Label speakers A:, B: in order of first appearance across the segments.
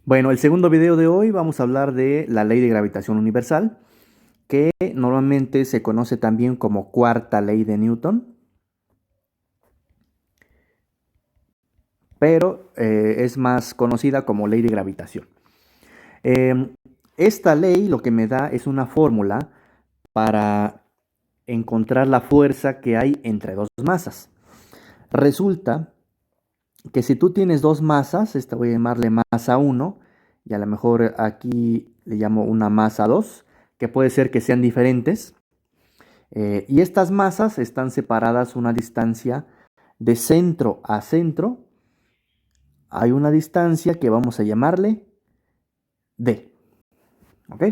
A: Bueno, el segundo video de hoy vamos a hablar de la ley de gravitación universal, que normalmente se conoce también como cuarta ley de Newton, pero es más conocida como ley de gravitación. Eh, Esta ley lo que me da es una fórmula para encontrar la fuerza que hay entre dos masas. Resulta que si tú tienes dos masas, esta voy a llamarle masa 1 y a lo mejor aquí le llamo una masa 2, que puede ser que sean diferentes. Y estas masas están separadas una distancia de centro a centro. Hay una distancia que vamos a llamarle D. ¿Ok?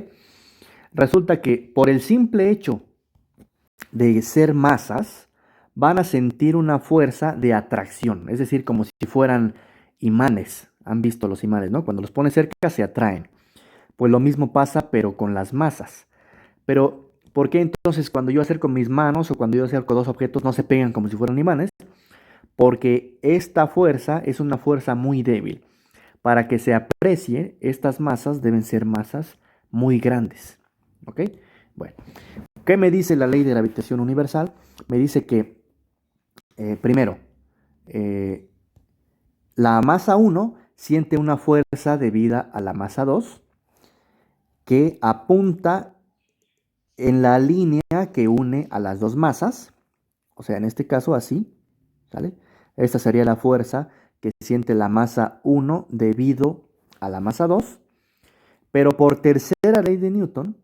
A: Resulta que por el simple hecho de ser masas, van a sentir una fuerza de atracción. Es decir, como si fueran imanes. Han visto los imanes, ¿no? Cuando los pones cerca se atraen. Pues lo mismo pasa, pero con las masas. Pero, ¿por qué entonces cuando yo acerco mis manos o cuando yo acerco dos objetos no se pegan como si fueran imanes? Porque esta fuerza es una fuerza muy débil. Para que se aprecie, estas masas deben ser masas muy grandes. ¿Ok? Bueno, ¿qué me dice la ley de gravitación universal? Me dice que, primero, eh, la masa 1 siente una fuerza debida a la masa 2 que apunta en la línea que une a las dos masas, o sea, en este caso así, ¿sale? Esta sería la fuerza que siente la masa 1 debido a la masa 2, pero por tercera ley de Newton,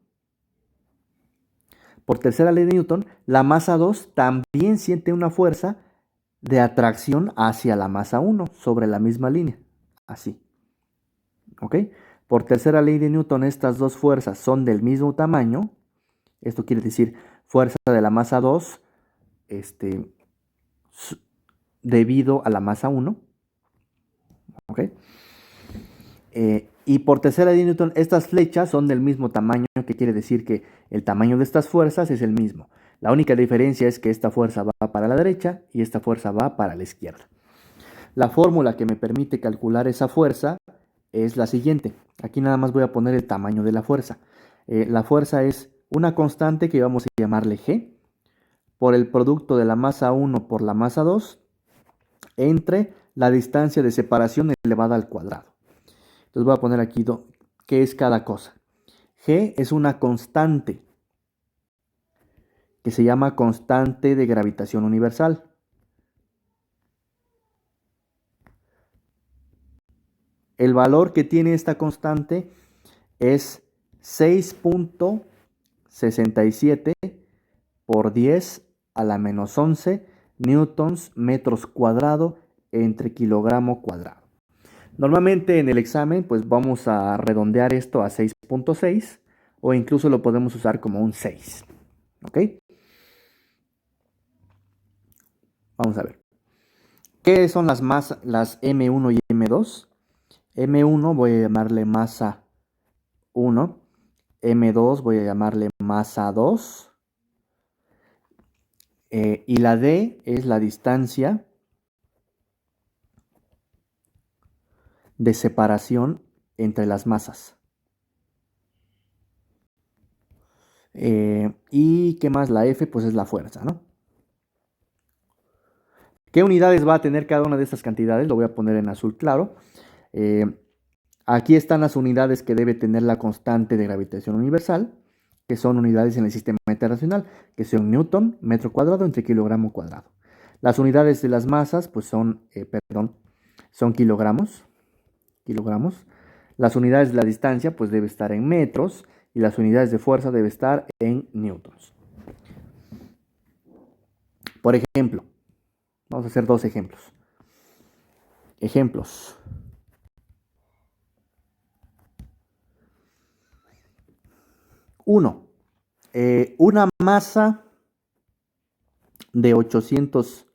A: la masa 2 también siente una fuerza de atracción hacia la masa 1 sobre la misma línea, así, ¿ok? Por tercera ley de Newton, estas dos fuerzas son del mismo tamaño. Esto quiere decir fuerza de la masa 2 este, debido a la masa 1. ¿Ok? Y por tercera ley de Newton, estas flechas son del mismo tamaño, que quiere decir que el tamaño de estas fuerzas es el mismo. La única diferencia es que esta fuerza va para la derecha y esta fuerza va para la izquierda. La fórmula que me permite calcular esa fuerza es la siguiente. Aquí nada más voy a poner el tamaño de la fuerza. La fuerza es una constante que vamos a llamarle G por el producto de la masa 1 por la masa 2 entre la distancia de separación elevada al cuadrado. Entonces voy a poner aquí qué es cada cosa. G es una constante que se llama constante de gravitación universal. El valor que tiene esta constante es 6.67 por 10 a la menos 11 newtons metros cuadrado entre kilogramo cuadrado. Normalmente en el examen pues vamos a redondear esto a 6.6 o incluso lo podemos usar como un 6. ¿Ok? Vamos a ver. ¿Qué son las M1 y M2? M1 voy a llamarle masa 1. M2 voy a llamarle masa 2. Y la D es la distancia de separación entre las masas. ¿Y qué más? La F pues es la fuerza, ¿no? ¿Qué unidades va a tener cada una de estas cantidades? Lo voy a poner en azul claro. Eh, Aquí están las unidades que debe tener la constante de gravitación universal, que son unidades en el sistema internacional, que son newton, metro cuadrado entre kilogramo cuadrado. Las unidades de las masas, pues son kilogramos. Las unidades de la distancia, pues debe estar en metros, y las unidades de fuerza debe estar en newtons. Por ejemplo, vamos a hacer dos ejemplos. Ejemplos. 1. Una masa de 800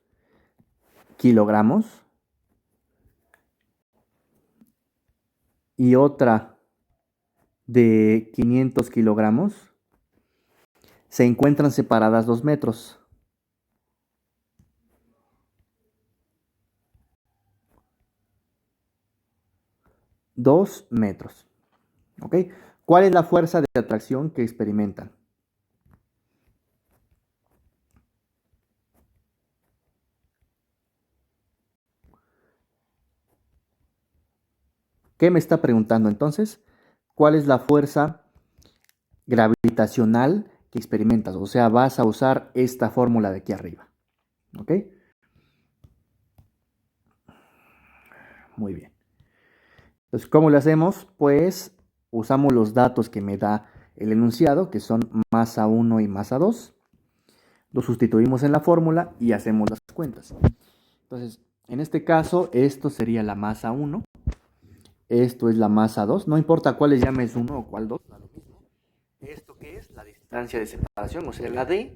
A: kilogramos y otra de 500 kilogramos se encuentran separadas 2 metros. 2 metros. ¿Ok? ¿Cuál es la fuerza de atracción que experimentan? ¿Qué me está preguntando entonces? ¿Cuál es la fuerza gravitacional que experimentas? O sea, vas a usar esta fórmula de aquí arriba. ¿Ok? Muy bien. Entonces, ¿cómo lo hacemos? Pues usamos los datos que me da el enunciado, que son masa 1 y masa 2. Lo sustituimos en la fórmula y hacemos las cuentas. Entonces, en este caso, esto sería la masa 1. Esto es la masa 2. No importa cuál le llames 1 o cuál 2. ¿Esto qué es? La distancia de separación, o sea, la D.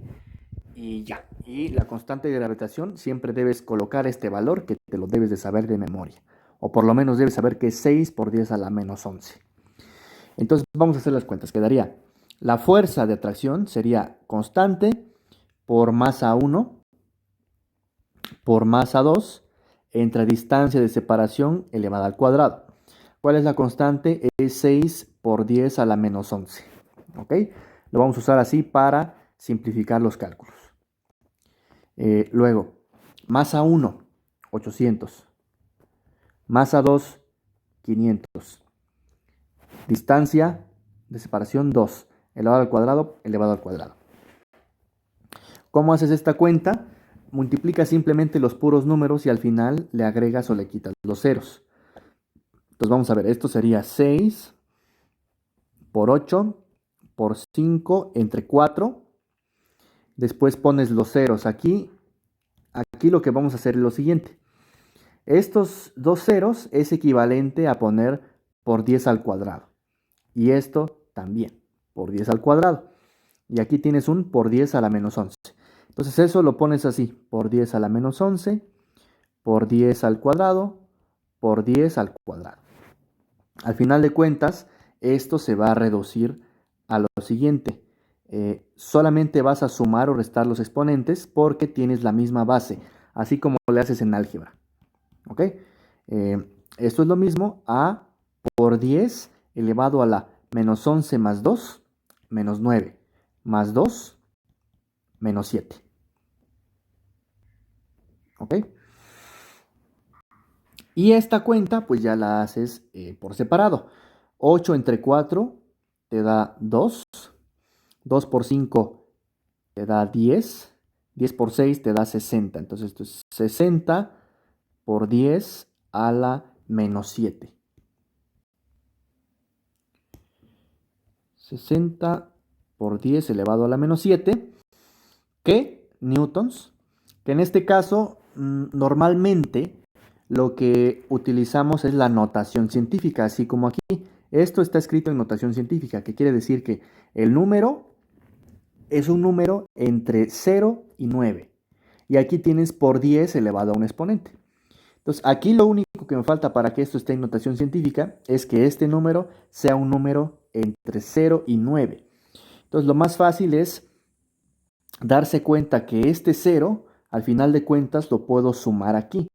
A: Y ya. Y la constante de gravitación, siempre debes colocar este valor que te lo debes de saber de memoria. O por lo menos debes saber que es 6 por 10 a la menos 11. Entonces vamos a hacer las cuentas. Quedaría la fuerza de atracción sería constante por masa 1 por masa 2 entre distancia de separación elevada al cuadrado. ¿Cuál es la constante? Es 6 por 10 a la menos 11. ¿Ok? Lo vamos a usar así para simplificar los cálculos. Luego, masa 1, 800. Masa 2, 500. Distancia de separación 2, elevado al cuadrado, elevado al cuadrado. ¿Cómo haces esta cuenta? Multiplicas simplemente los puros números y al final le agregas o le quitas los ceros. Entonces vamos a ver, esto sería 6 por 8 por 5 entre 4. Después pones los ceros aquí. Aquí lo que vamos a hacer es lo siguiente. Estos dos ceros es equivalente a poner por 10 al cuadrado. Y esto también, por 10 al cuadrado. Y aquí tienes un por 10 a la menos 11. Entonces eso lo pones así, por 10 a la menos 11, por 10 al cuadrado, por 10 al cuadrado. Al final de cuentas, esto se va a reducir a lo siguiente. Solamente vas a sumar o restar los exponentes porque tienes la misma base, así como le haces en álgebra. ¿Ok? Esto es lo mismo a por 10 elevado a la menos 11 más 2, menos 9, más 2, menos 7. ¿Ok? Y esta cuenta pues ya la haces por separado. 8 entre 4 te da 2. 2 por 5 te da 10. 10 por 6 te da 60. Entonces esto es 60 por 10 a la menos 7. 60 por 10 elevado a la menos 7. ¿Qué? Newtons. Que en este caso, normalmente lo que utilizamos es la notación científica, así como aquí. Esto está escrito en notación científica, que quiere decir que el número es un número entre 0 y 9. Y aquí tienes por 10 elevado a un exponente. Entonces, aquí lo único que me falta para que esto esté en notación científica es que este número sea un número entre 0 y 9. Entonces, lo más fácil es darse cuenta que este 0, al final de cuentas, lo puedo sumar aquí.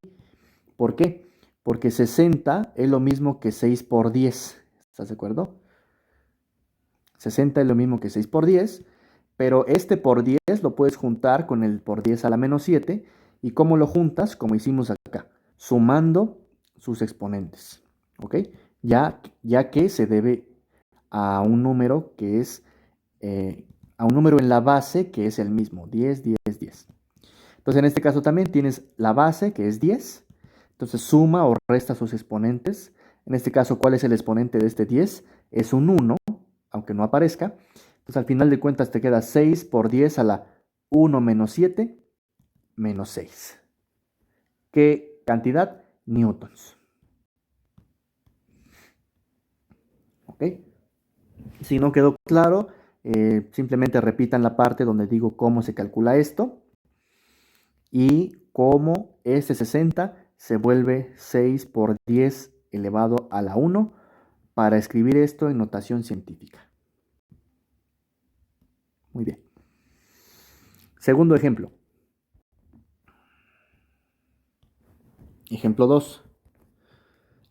A: ¿Por qué? Porque 60 es lo mismo que 6 por 10. ¿Estás de acuerdo? 60 es lo mismo que 6 por 10, pero este por 10 lo puedes juntar con el por 10 a la menos 7. ¿Y cómo lo juntas? Como hicimos acá, sumando sus exponentes. ¿Ok? Ya que se debe a un número que es, a un número en la base que es el mismo, 10, 10, 10. Entonces en este caso también tienes la base que es 10. Entonces suma o resta sus exponentes. En este caso, ¿cuál es el exponente de este 10? Es un 1, aunque no aparezca. Entonces al final de cuentas te queda 6 por 10 a la 1 menos 7 menos 6. ¿Qué cantidad? Newtons. ¿Ok? Si no quedó claro, simplemente repitan la parte donde digo cómo se calcula esto y cómo ese 60 se vuelve 6 por 10 elevado a la 1 para escribir esto en notación científica. Muy bien. Segundo ejemplo. Ejemplo 2.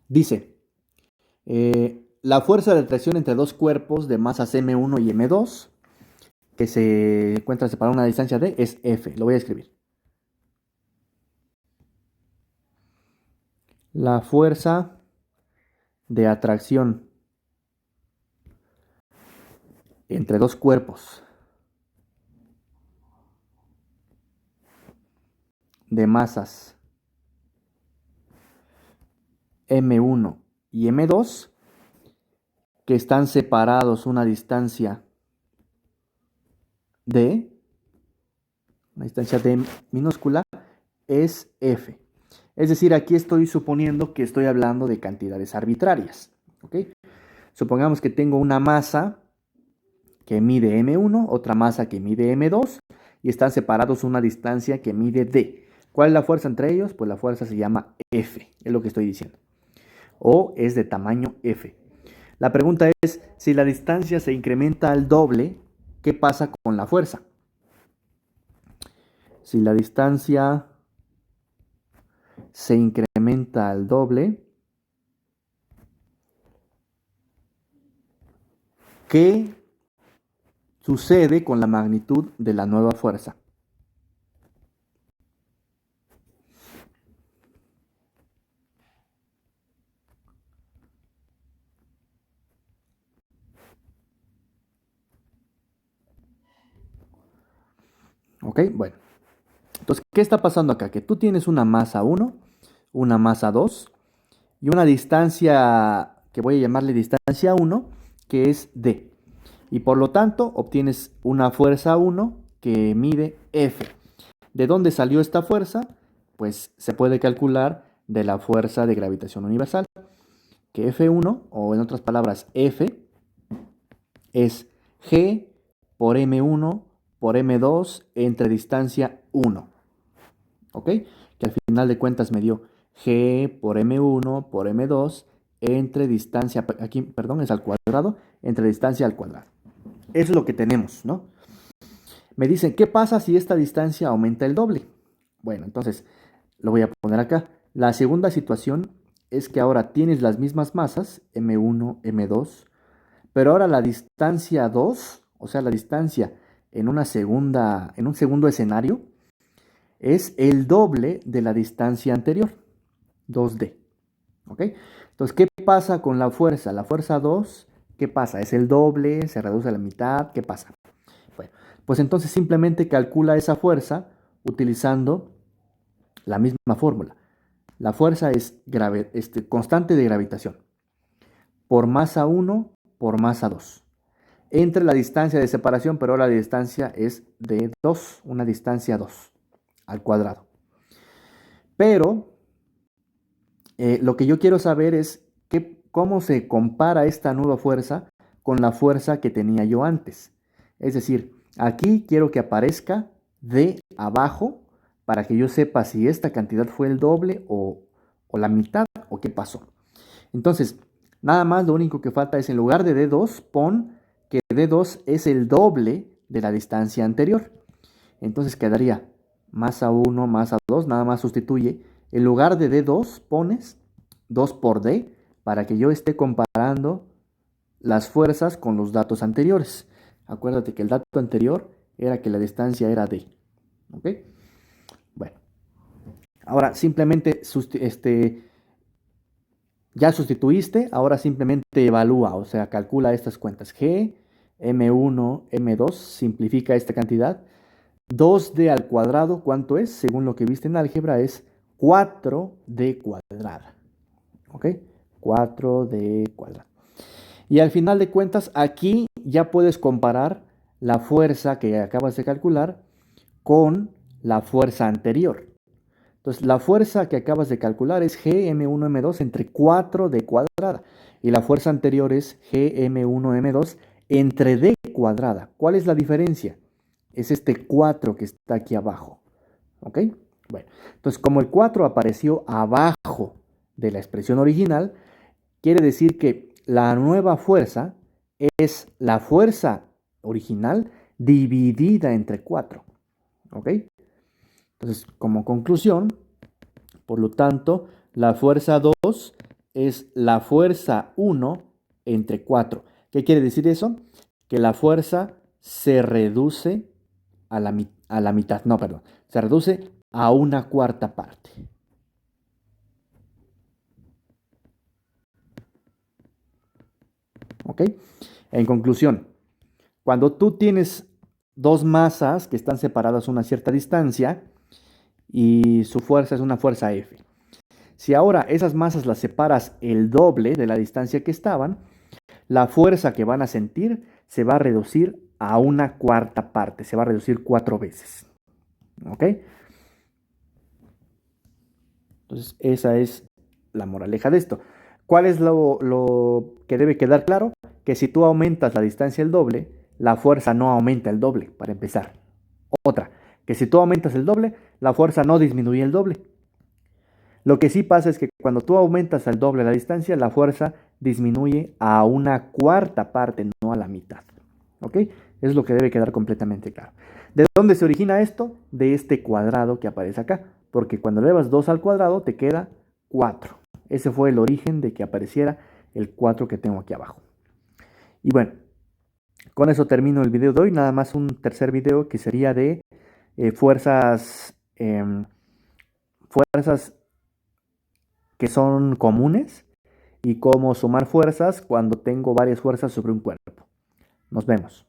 A: Dice, La fuerza de atracción entre dos cuerpos de masas M1 y M2, que se encuentran separados a una distancia D, es F. Lo voy a escribir. La fuerza de atracción entre dos cuerpos de masas M1 y M2 que están separados una distancia D, minúscula, es F. Es decir, aquí estoy suponiendo que estoy hablando de cantidades arbitrarias. ¿Ok? Supongamos que tengo una masa que mide M1, otra masa que mide M2 y están separados una distancia que mide D. ¿Cuál es la fuerza entre ellos? Pues la fuerza se llama F, es lo que estoy diciendo. O es de tamaño F. La pregunta es, si la distancia se incrementa al doble, ¿qué pasa con la fuerza? Si la distancia se incrementa al doble, ¿qué sucede con la magnitud de la nueva fuerza? ¿Ok? Bueno. Entonces, ¿qué está pasando acá? Que tú tienes una masa 1, una masa 2 y una distancia que voy a llamarle distancia 1, que es D. Y por lo tanto, obtienes una fuerza 1 que mide F. ¿De dónde salió esta fuerza? Pues se puede calcular de la fuerza de gravitación universal, que F1, o en otras palabras, F, es G por M1 por M2 entre distancia 1. ¿Ok? Que al final de cuentas me dio G por M1 por M2 entre distancia, aquí, perdón, es al cuadrado, entre distancia al cuadrado. Eso es lo que tenemos, ¿no? Me dicen, ¿qué pasa si esta distancia aumenta el doble? Bueno, entonces lo voy a poner acá. La segunda situación es que ahora tienes las mismas masas, M1, M2, pero ahora la distancia 2, o sea, la distancia en un segundo escenario, es el doble de la distancia anterior, 2D. ¿Ok? Entonces, ¿qué pasa con la fuerza? La fuerza 2, ¿qué pasa? ¿Es el doble? ¿Se reduce a la mitad? ¿Qué pasa? Bueno, pues entonces simplemente calcula esa fuerza utilizando la misma fórmula. La fuerza es constante de gravitación por masa 1 por masa 2. Entre la distancia de separación, pero ahora la distancia es de 2, una distancia 2 al cuadrado. Pero lo que yo quiero saber es cómo se compara esta nueva fuerza con la fuerza que tenía yo antes. Es decir, aquí quiero que aparezca D abajo para que yo sepa si esta cantidad fue el doble o la mitad o qué pasó. Entonces, nada más lo único que falta es en lugar de D2, pon que D2 es el doble de la distancia anterior. Entonces quedaría masa 1, masa 2, nada más sustituye. En lugar de D2 pones 2 por D para que yo esté comparando las fuerzas con los datos anteriores. Acuérdate que el dato anterior era que la distancia era D. ¿Ok? Bueno, ahora simplemente ya sustituiste, ahora simplemente evalúa, o sea, calcula estas cuentas. G, M1, M2, simplifica esta cantidad. 2D al cuadrado, ¿cuánto es? Según lo que viste en álgebra, es 4D cuadrada. ¿Ok? 4D cuadrada. Y al final de cuentas, aquí ya puedes comparar la fuerza que acabas de calcular con la fuerza anterior. Entonces, la fuerza que acabas de calcular es Gm1m2 entre 4D cuadrada. Y la fuerza anterior es Gm1m2 entre D cuadrada. ¿Cuál es la diferencia? Es este 4 que está aquí abajo. ¿Ok? Bueno, entonces como el 4 apareció abajo de la expresión original, quiere decir que la nueva fuerza es la fuerza original dividida entre 4. ¿Ok? Entonces, como conclusión, por lo tanto, la fuerza 2 es la fuerza 1 entre 4. ¿Qué quiere decir eso? Que la fuerza se reduce a la mitad, no, perdón, se reduce a una cuarta parte. ¿Ok? En conclusión, cuando tú tienes dos masas que están separadas a una cierta distancia y su fuerza es una fuerza F. Si ahora esas masas las separas el doble de la distancia que estaban, la fuerza que van a sentir se va a reducir a una cuarta parte, se va a reducir 4 veces. ¿Ok? Entonces, esa es la moraleja de esto. ¿Cuál es lo que debe quedar claro? Que si tú aumentas la distancia el doble, la fuerza no aumenta el doble, para empezar. Otra, que si tú aumentas el doble, la fuerza no disminuye el doble. Lo que sí pasa es que cuando tú aumentas al doble la distancia, la fuerza disminuye a una cuarta parte, no a la mitad. ¿Ok? Es lo que debe quedar completamente claro. ¿De dónde se origina esto? De este cuadrado que aparece acá. Porque cuando elevas 2 al cuadrado te queda 4. Ese fue el origen de que apareciera el 4 que tengo aquí abajo. Y bueno, con eso termino el video de hoy. Nada más un tercer video que sería de fuerzas, fuerzas que son comunes y cómo sumar fuerzas cuando tengo varias fuerzas sobre un cuerpo. Nos vemos.